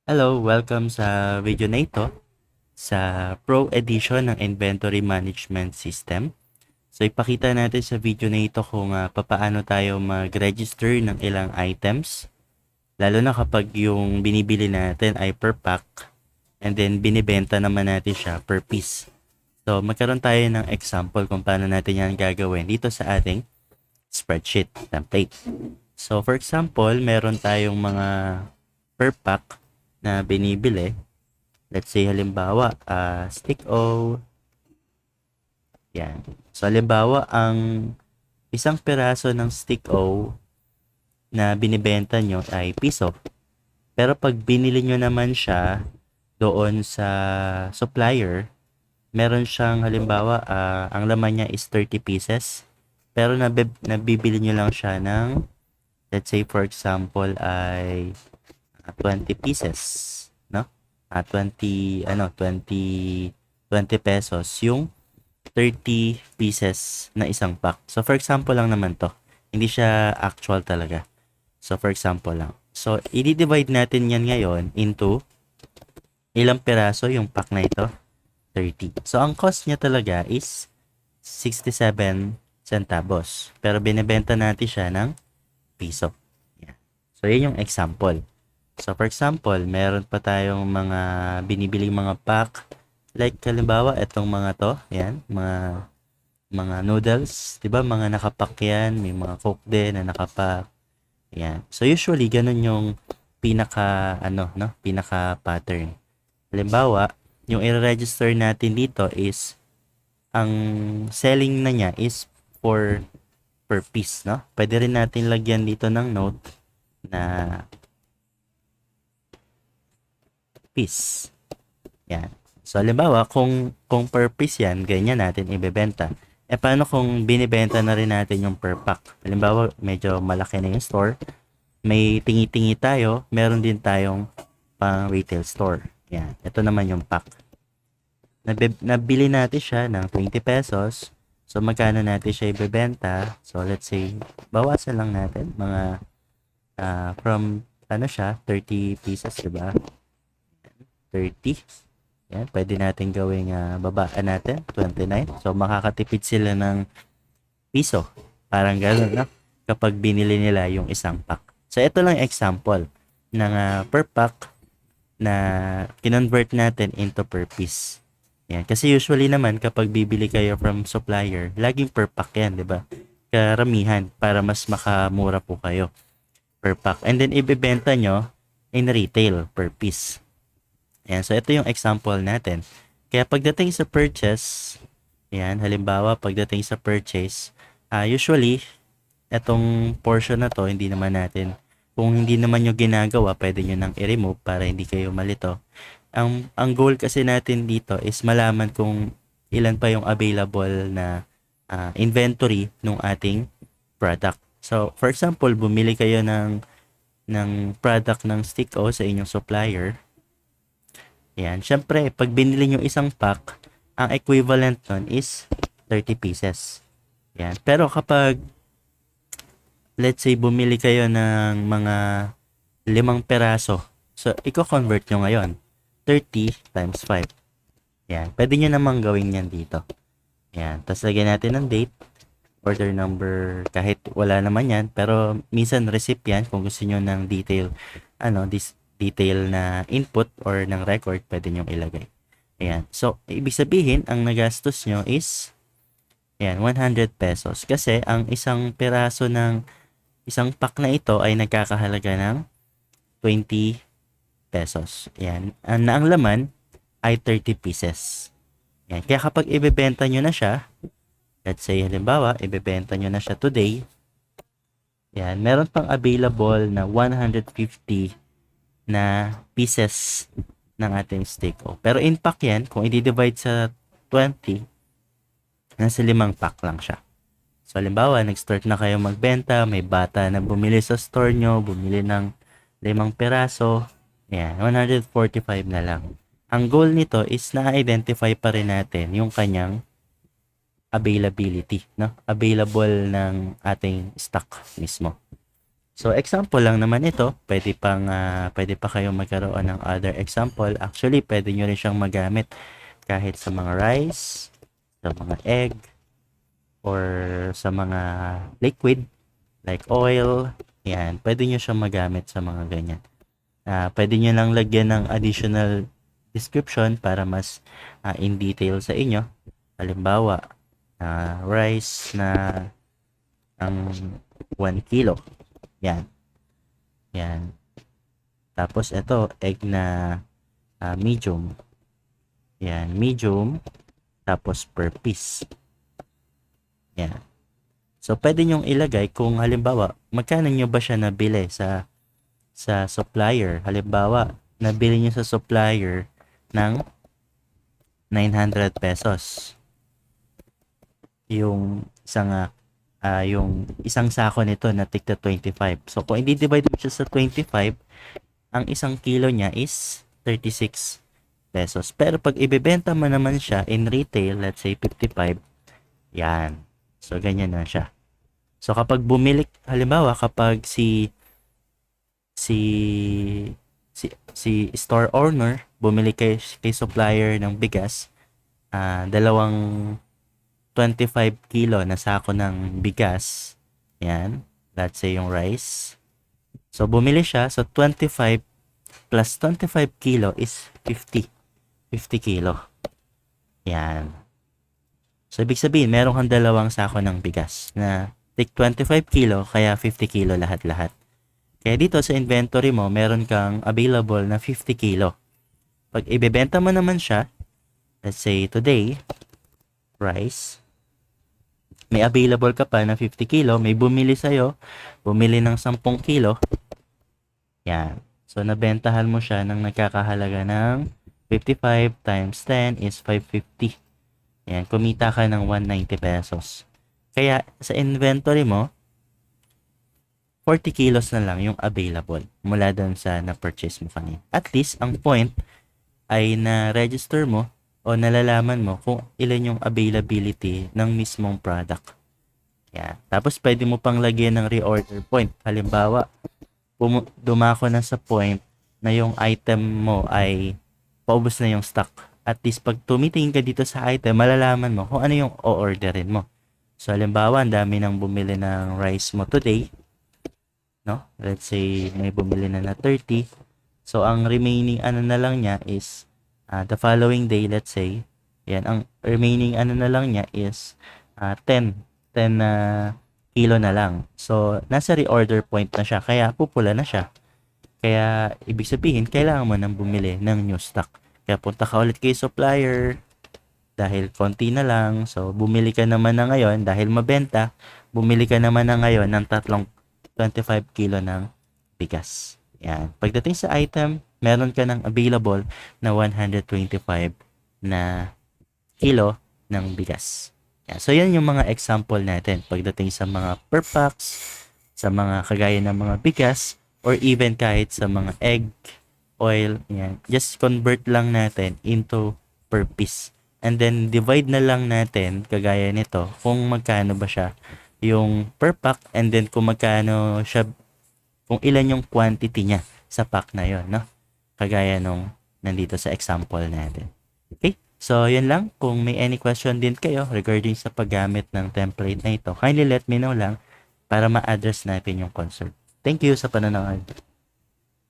Hello, welcome sa video na ito sa Pro Edition ng Inventory Management System. So ipakita natin sa video na ito kung papaano tayo mag-register ng ilang items, lalo na kapag yung binibili natin ay per pack and then binibenta naman natin siya per piece. So magkaroon tayo ng example kung paano natin yan gagawin dito sa ating spreadsheet template. So for example, meron tayong mga per pack na binibili. Let's say halimbawa, stick O. Yan. So halimbawa, ang isang piraso ng stick O na binibenta nyo ay piso. Pero pag binili nyo naman siya doon sa supplier, meron siyang halimbawa, ang laman niya is 30 pieces. Pero nabibili nyo lang siya ng, let's say for example, ay 20 pieces. No? 20 pesos yung 30 pieces na isang pack. So, for example lang naman to. Hindi siya actual talaga. So, for example lang. So, i-divide natin yan ngayon into ilang peraso yung pack na ito? 30. So, ang cost niya talaga is 67 centavos. Pero binibenta natin siya ng piso. Yan. So, yun yung example. So, for example, meron pa tayong mga binibiling mga pack. Like, halimbawa, itong mga to. Yan, mga noodles. Diba? Mga nakapack yan. May mga coke din na nakapack. Yan. So, usually, ganun yung pinaka pattern. Halimbawa, yung i-register natin dito is, ang selling na niya is for per piece, no? Pwede rin natin lagyan dito ng note na piece. Yan. So, halimbawa, kung per piece yan, ganyan natin ibebenta. E, paano kung binibenta na rin natin yung per pack? Halimbawa, medyo malaki na yung store. May tingi-tingi tayo. Meron din tayong pang retail store. Yan. Ito naman yung pack. Nabili natin siya ng 20 pesos. So, magkano natin siya ibebenta? So, let's say, bawasan lang natin. Mga, from, 30 pieces, diba? 30. Yan, pwede natin gawing babaan natin, 29. So, makakatipid sila ng piso. Parang gano'n, no? Kapag binili nila yung isang pack. So, ito lang example ng per pack na kinonvert natin into per piece. Yan. Kasi usually naman, kapag bibili kayo from supplier, laging per pack yan, di ba? Karamihan, para mas makamura po kayo per pack. And then, ibebenta nyo in retail per piece. Ayan, so ito yung example natin. Kaya pagdating sa purchase, ayan, halimbawa pagdating sa purchase, usually, itong portion na to, hindi naman natin, kung hindi naman nyo ginagawa, pwede nyo nang i-remove para hindi kayo malito. Ang goal kasi natin dito is malaman kung ilan pa yung available na inventory ng ating product. So, for example, bumili kayo ng product ng stick O sa inyong supplier. Yan. Syempre, pag binili nyo isang pack, ang equivalent nun is 30 pieces. Yan. Pero kapag, let's say, bumili kayo ng mga 5 peraso. So, i-convert nyo ngayon. 30 times 5. Yan. Pwede nyo namang gawin yan dito. Yan. Tapos, lagyan natin ng date. Order number, kahit wala naman yan. Pero, minsan receipt yan kung gusto nyo ng detail, detail na input or ng record, pwede nyo ilagay. Ayan. So, ibig sabihin, ang nagastos nyo is, ayan, 100 pesos. Kasi, ang isang piraso ng isang pack na ito ay nagkakahalaga ng 20 pesos. Ayan. Ang laman ay 30 pieces. Ayan. Kaya kapag ibebenta nyo na siya, let's say, halimbawa, ibebenta nyo na siya today, ayan, meron pang available na 150 na pieces ng ating steak O. Pero in pack yan, kung i-divide sa 20, nasa 5 pack lang siya. So, halimbawa, nag-start na kayo magbenta, may bata na bumili sa store nyo, bumili ng 5 peraso, yan, 145 na lang. Ang goal nito is na-identify pa rin natin yung kanyang availability, no? Available ng ating stock mismo. So, example lang naman ito. Pwede pa kayong magkaroon ng other example. Actually, pwede nyo rin siyang magamit kahit sa mga rice, sa mga egg, or sa mga liquid like oil. Yan, pwede nyo siyang magamit sa mga ganyan. Pwede nyo lang lagyan ng additional description para mas in detail sa inyo. Halimbawa, rice na ang 1 kilo. Yan. Yan. Tapos ito, egg na medium. Yan, medium. Tapos per piece. Yan. So, pwede nyong ilagay kung halimbawa, magkano nyo ba siya nabili sa supplier. Halimbawa, nabili nyo sa supplier ng 900 pesos. Yung isang sako nito na tigta 25. So, kung i-divide mo siya sa 25, ang isang kilo niya is 36 pesos. Pero pag ibebenta mo naman siya in retail, let's say 55, yan. So, ganyan na siya. So, kapag bumili, halimbawa, kapag si store owner bumili kay supplier ng bigas, dalawang 25 kilo na sako ng bigas, yan, let's say yung rice. So, bumili siya, so 25 plus 25 kilo is 50 kilo. Yan. So, ibig sabihin, meron kang dalawang sako ng bigas na take 25 kilo, kaya 50 kilo lahat-lahat. Kaya dito sa inventory mo, meron kang available na 50 kilo. Pag ibebenta mo naman siya, let's say today, rice, may available ka pa na 50 kilo, may bumili sa'yo, bumili ng 10 kilo, yan. So, nabentahan mo siya ng nagkakahalaga ng 55 times 10 is 550. Yan, kumita ka ng 190 pesos. Kaya, sa inventory mo, 40 kilos na lang yung available mula doon sa na-purchase mo kanina. At least, ang point ay na-register mo o nalalaman mo kung ilan yung availability ng mismong product. Yan. Tapos, pwede mo pang lagyan ng reorder point. Halimbawa, dumako na sa point na yung item mo ay paubos na yung stock. At least, pag tumitingin ka dito sa item, malalaman mo kung ano yung o-orderin mo. So, halimbawa, ang dami nang bumili ng rice mo today. No? Let's say, may bumili na 30. So, ang remaining na lang niya is the following day, let's say, yan, ang remaining na lang niya is 10 kilo na lang. So, nasa reorder point na siya, kaya pupula na siya. Kaya, ibig sabihin, kailangan mo nang bumili ng new stock. Kaya punta ka ulit kay supplier, dahil konti na lang. So, bumili ka naman na ngayon, dahil mabenta, bumili ka naman na ngayon ng 25 kilo ng bigas. Yan. Pagdating sa item, meron ka ng available na 125 na kilo ng bigas. Yan. So, yan yung mga example natin pagdating sa mga per packs, sa mga kagaya ng mga bigas, or even kahit sa mga egg, oil, yan. Just convert lang natin into per piece. And then, divide na lang natin, kagaya nito, kung magkano ba siya yung per pack, and then kung magkano siya, kung ilan yung quantity niya sa pack na yon, no? Kagaya nung nandito sa example natin. Okay? So, yun lang. Kung may any question din kayo regarding sa paggamit ng template na ito, kindly let me know lang para ma-address natin yung concern. Thank you sa panonood.